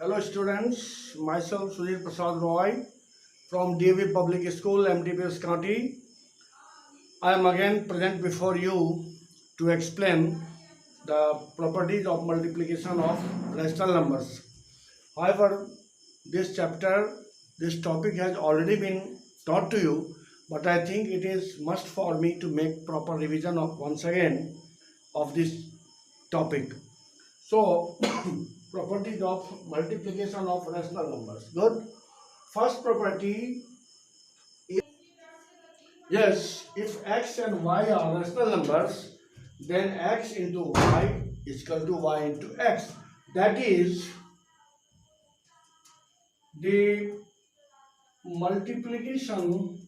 Hello students, myself Sujit Prasad Roy from DAV Public School, MTPS County. I am again present before you to explain the properties of multiplication of rational numbers. However, this topic has already been taught to you, but I think it is must for me to make proper revision of once again of this topic. So, properties of multiplication of rational numbers. Good. First property is yes, if x and y are rational numbers, then x into y is equal to y into x. That is the multiplication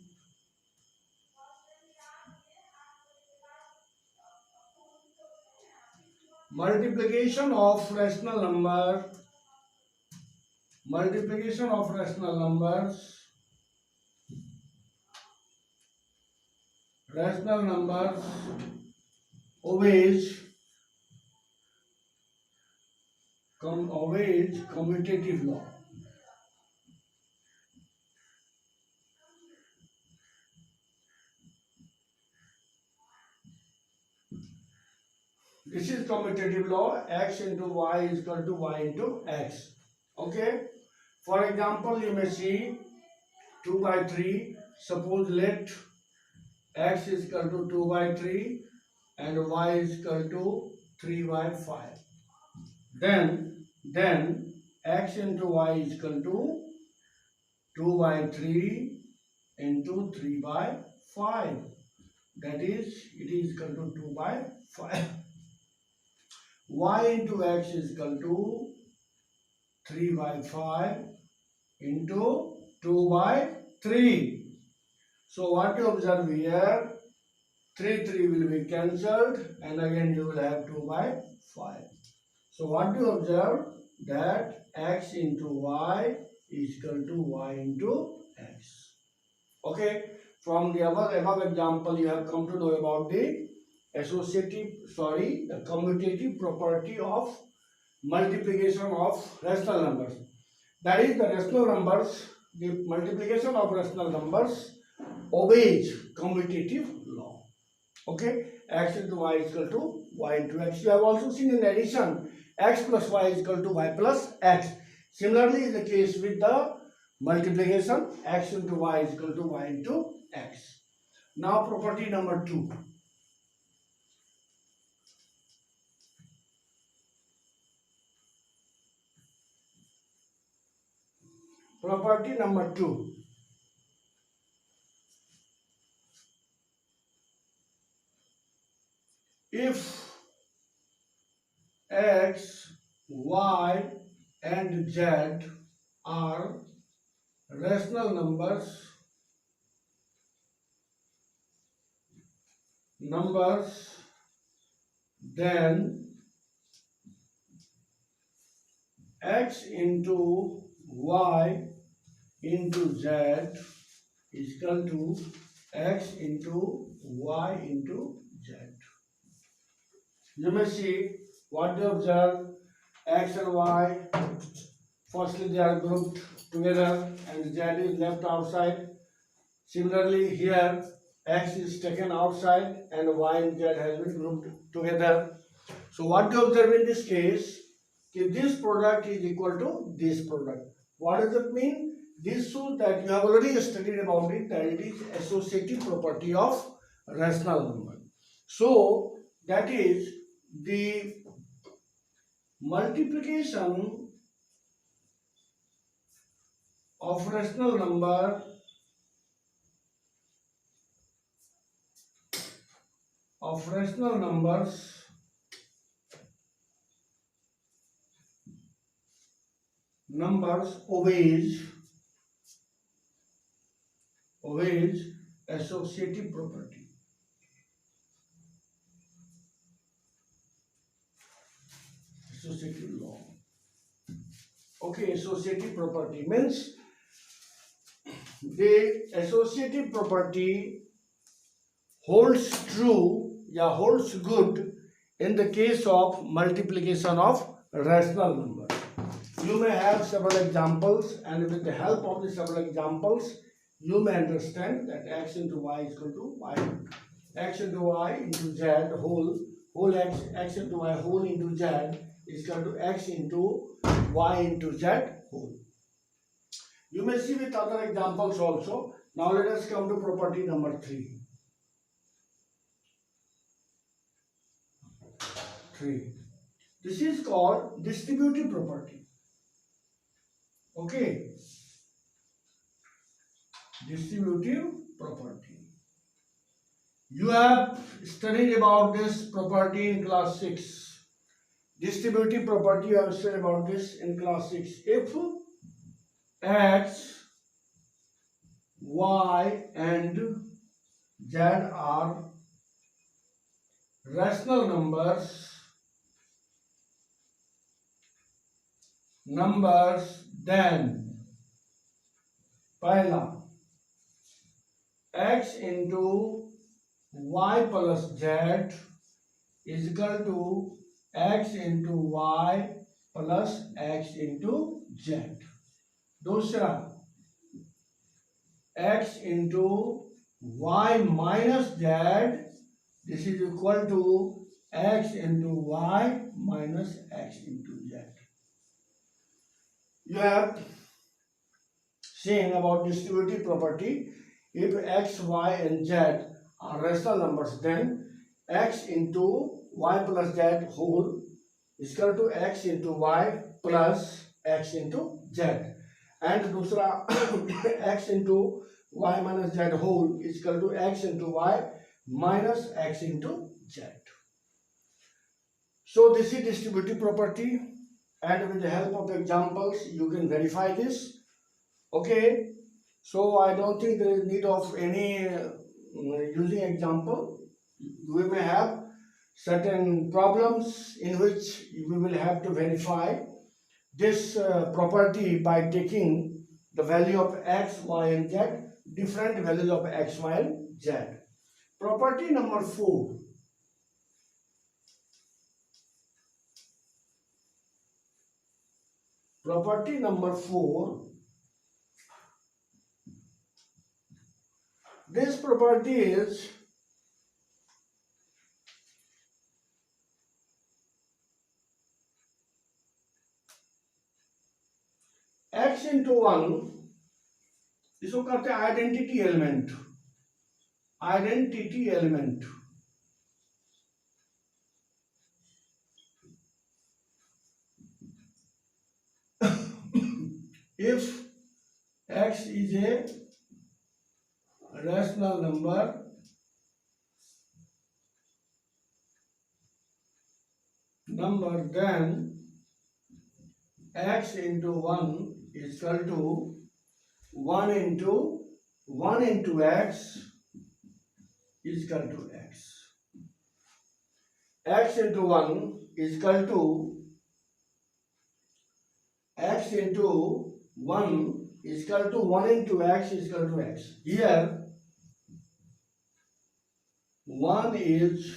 multiplication of rational number multiplication of rational numbers obeys commutative law. This is commutative law. X into y is equal to y into x. Okay. For example, you may see 2 by 3. Suppose let x is equal to 2 by 3 and y is equal to 3 by 5. Then x into y is equal to 2 by 3 into 3 by 5. That is, it is equal to 2 by 5. Y into x is equal to 3 by 5 into 2 by 3. So what you observe here, 3 will be cancelled and again you will have 2 by 5. So what you observe, that x into y is equal to y into x. Okay, from the above example you have come to know about the the commutative property of multiplication of rational numbers. That is, the rational numbers, the multiplication of rational numbers obeys commutative law. Okay, x into y is equal to y into x. You have also seen in addition, x plus y is equal to y plus x. Similarly is the case with the multiplication, x into y is equal to y into x. Now property number 2. Property number 2. If x, y and z are rational numbers, then x into y into z is equal to x into y into z. You may see what they observe, x and y, firstly they are grouped together and z is left outside. Similarly here x is taken outside and y and z has been grouped together. So what you observe in this case, this product is equal to this product. What does it mean? This shows that you have already studied about it, that it is associative property of rational number. So that is the multiplication of rational numbers obeys associative property. Associative law. Okay, associative property means the associative property holds good in the case of multiplication of rational numbers. you may have several examples, and with the help of the several examples, you may understand that x into y is equal to y, x into y into z whole x into y whole into z is equal to x into y into z whole. You may see with other examples also. Now let us come to property number 3. This is called distributive property. Okay, distributive property. You have studied about this property in class 6. Distributive property, I have studied about this in class 6. If x, y and z are rational numbers, then पहला x into y plus z is equal to x into y plus x into z. दूसरा x into y minus z, this is equal to x into y minus x into z. You have seen about distributive property. If x, y and z are rational numbers, then x into y plus z whole is equal to x into y plus x into z. And दूसरा x into y minus z whole is equal to x into y minus x into z. So this is distributive property, and with the help of examples you can verify this. Okay, so I don't think there is need of any using example. We may have certain problems in which we will have to verify this property by taking the value of x, y and z, different values of x, y and z. Property number 4. Property number 4. This property is x into 1, इसको कहते हैं identity element. Identity element. If x is a rational number, then x into 1 is equal to 1 into x is equal to x. X into 1 is equal to x into 1 is equal to 1 into x is equal to x. Here 1 is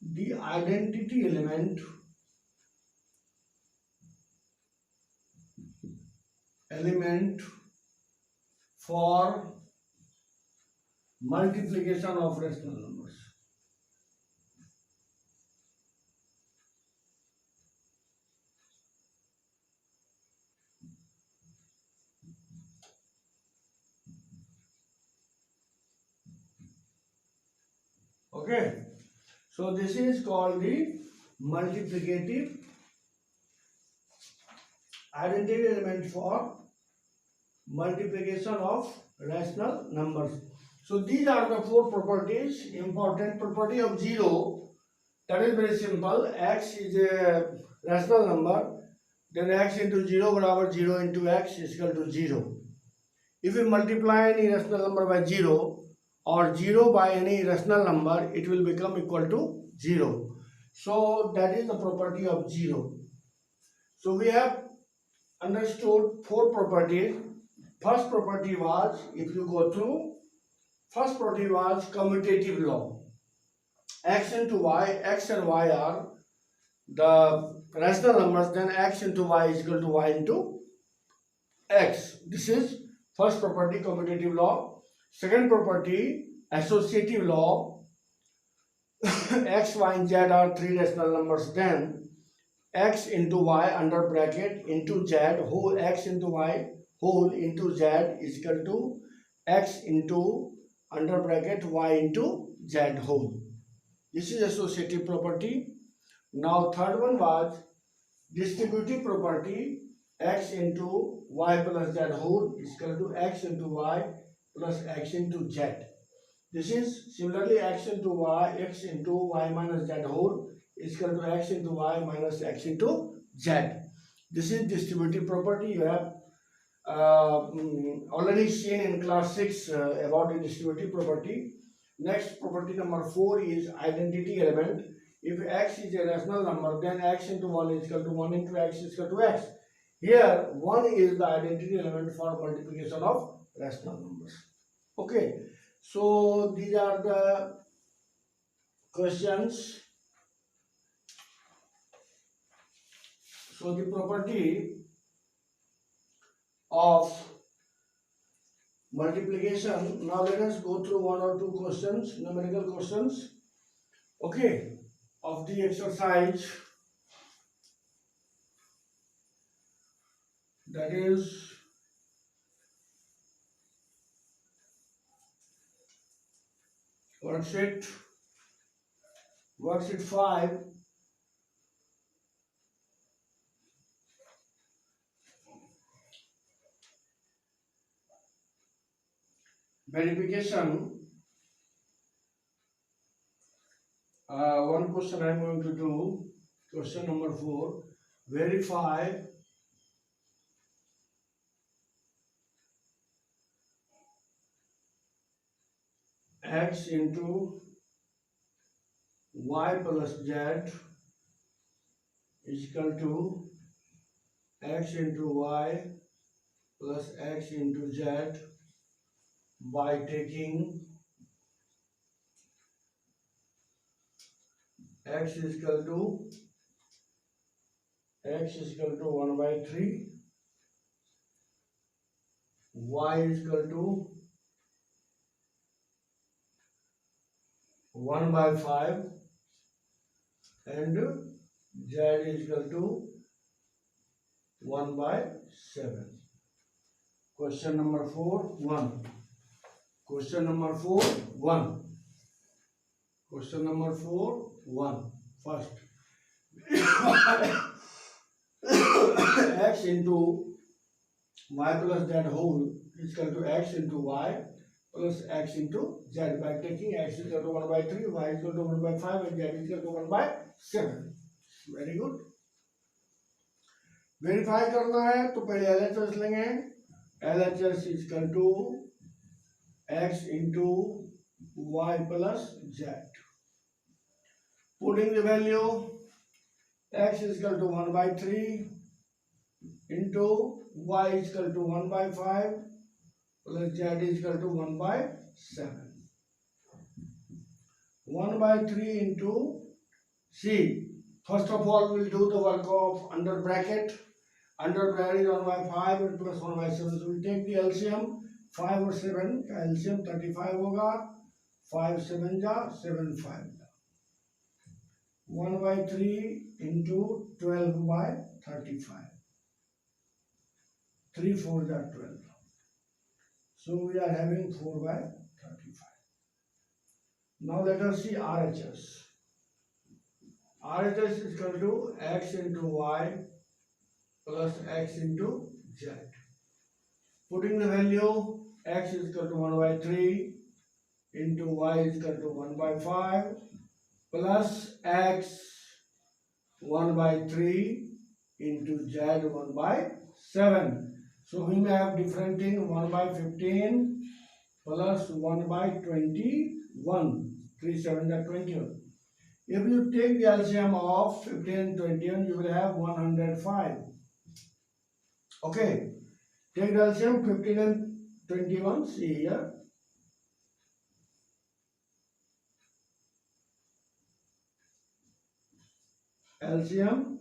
the identity element for multiplication of rational numbers. Okay, so this is called the multiplicative identity element for multiplication of rational numbers. So these are the 4 properties. Important property of 0, that is very simple. X is a rational number, then x into 0 barabar 0 into x is equal to 0. If we multiply any rational number by 0 or 0 by any rational number, it will become equal to 0. So that is the property of 0. So we have understood 4 properties. First property was, if you go through, first property was commutative law. X into y, x and y are the rational numbers, then x into y is equal to y into x. This is first property, commutative law. Second property, associative law. X, y and z are three rational numbers, then x into y under bracket into z whole x into y whole into z is equal to x into under bracket y into z whole. This is associative property. Now third one was distributive property. X into y plus z whole is equal to x into y plus x into z. This is similarly x into y minus z whole is equal to x into y minus x into z. This is distributive property. You have already seen in class 6 about the distributive property. Next property number 4 is identity element. If x is a rational number, then x into 1 is equal to 1 into x is equal to x. Here 1 is the identity element for multiplication of rational numbers. Okay, so these are the questions. So the property of multiplication. Now let us go through one or two questions, numerical questions. Okay, of the exercise, that is worksheet 5. Verification. One question I am going to do. Question number 4. Verify x into y plus z is equal to x into y plus x into z by taking x is equal to 1 by 3, y is equal to 1 by 5, and z is equal to 1 by 7. Question number 4, 1. Question number 4, 1. Question number 4, 1. First, x into y plus z whole is equal to x into y plus x into z by taking x is equal to 1 by 3, y is equal to 1 by 5, and z is equal to 1 by 7. Very good. Verify करना है तो पहले LHS लेंगे. LHS is equal to x into y plus z. Putting the value, x is equal to 1 by 3 into y is equal to 1 by 5 plus z is equal to 1 by 7. 1 by 3 into, see, first of all we'll do the work of under bracket. Under bracket is 1 by 5 and plus 1 by 7. So we'll take the LCM. 5 और 7 का LCM 35 होगा. 5 7 जा 7 5 जा. 1 by 3 into 12 by 35. 3 4 जा 12. So we are having 4 by 35. Now let us see RHS. RHS is equal to x into y plus x into z. Putting the value, x is equal to 1 by 3 into y is equal to 1 by 5 plus x 1 by 3 into z 1 by 7. So we may have different thing, 1 by 15 plus 1 by 21. 3 7 are 21. If you take the LCM of 15 and 21, you will have 105. Okay, take the LCM 15 and 21. See here. LCM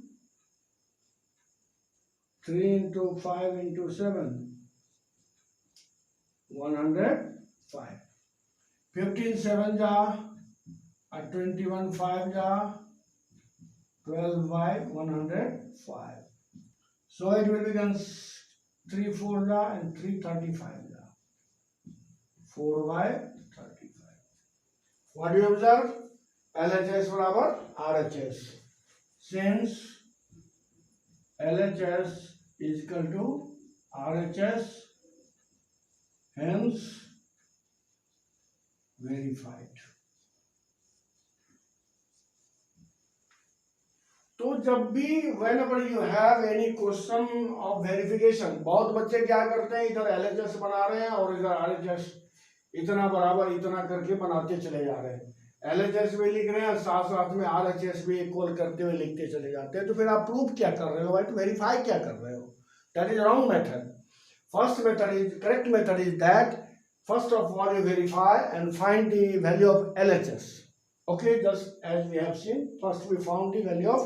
3 into 5 into 7, 105. 15 7 ja, 21 5 ja, 12 by 105. So it will become 3 4 ja and 3 35 ja. 4 by 35. What do you observe? LHS बराबर RHS. Since LHS is equal to RHS, hence verified. तो जब भी whenever you have any question of verification, बहुत बच्चे क्या करते हैं, इधर LHS बना रहे हैं और इधर RHS इतना बराबर इतना करके बनाते चले जा रहे हैं। LHS भी लिख रहे हैं, साथ साथ में RHS भी इक्वल करते हुए लिखते चले जाते हैं। तो फिर आप प्रूफ क्या कर रहे हो भाई? तो वेरीफाई क्या कर रहे हो? That is wrong method. First method is, correct method is that first of all you verify and find the value of LHS. Okay, just as we have seen, first we found the value of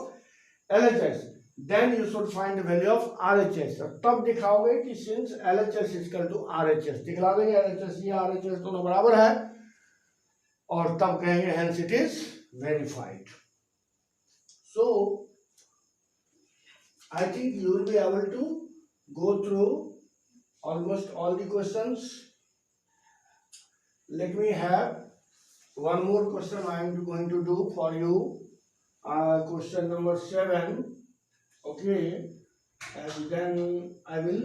LHS, then you should find the value of RHS. तब दिखाओगे कि since LHS is equal to RHS, दिखला देंगे LHS या RHS दोनों बराबर है और तब कहेंगे hence it is verified. So I think you will be able to go through almost all the questions. Let me have one more question I am going to do for you. Question number 7. Okay, and then I will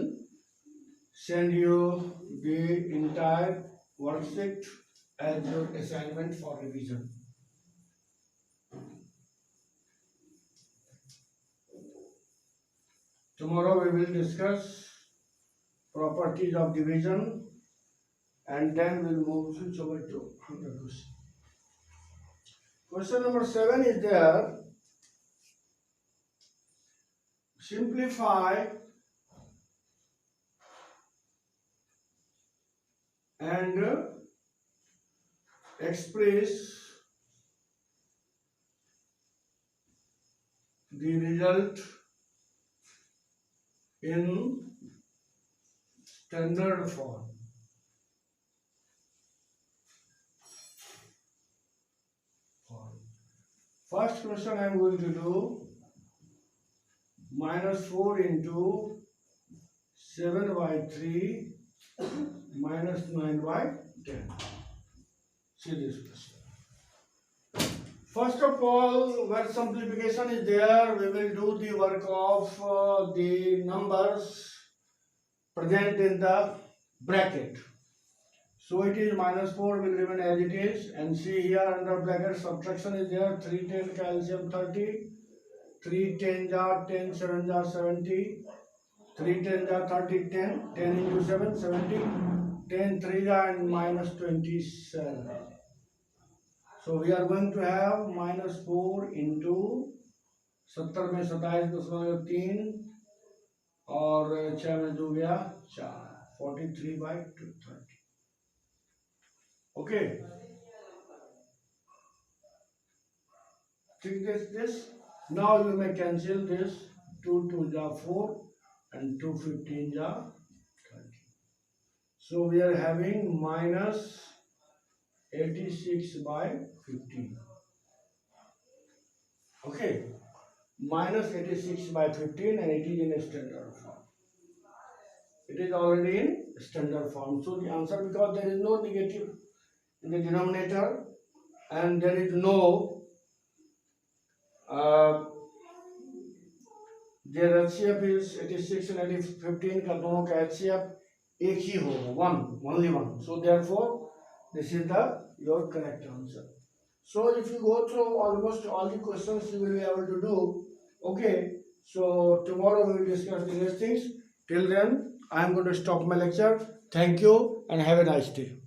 send you the entire worksheet as your assignment for revision. Tomorrow we will discuss properties of division, and then we'll switch over to another question. Question number 7 is there. Simplify and express the result in standard form. First question I am going to do, minus 4 into 7 by 3 minus 9 by 10. See this question. First of all, where simplification is there, we will do the work of the numbers present in the bracket. So it is minus 4 will remain as it is, and see here under bracket subtraction is there. 3 10 calcium 30, 3 10 jar 10 7 jar 70, 3 10 jar 30 10, 10 into 7 70, 10 3 jar and minus 27. So we are going to have minus 4 into 70 में 27.3 और 6 में 2 गया 4, 43 by 230. Okay, take this. Now you may cancel this. 2 2 ja 4 and 2 15 ja 30. So we are having minus 86 by 15. Okay, minus 86 by 15, and it is in a standard form. It is already in standard form. So the answer, because there is no negative in the denominator and there is no their HCF is 86 and 15 का दोनों का HCF एक ही होगा, only one. So therefore this is your correct answer. So if you go through almost all the questions, you will be able to do. Okay, so tomorrow we will discuss the next things. Till then I am going to stop my lecture. Thank you and have a nice day.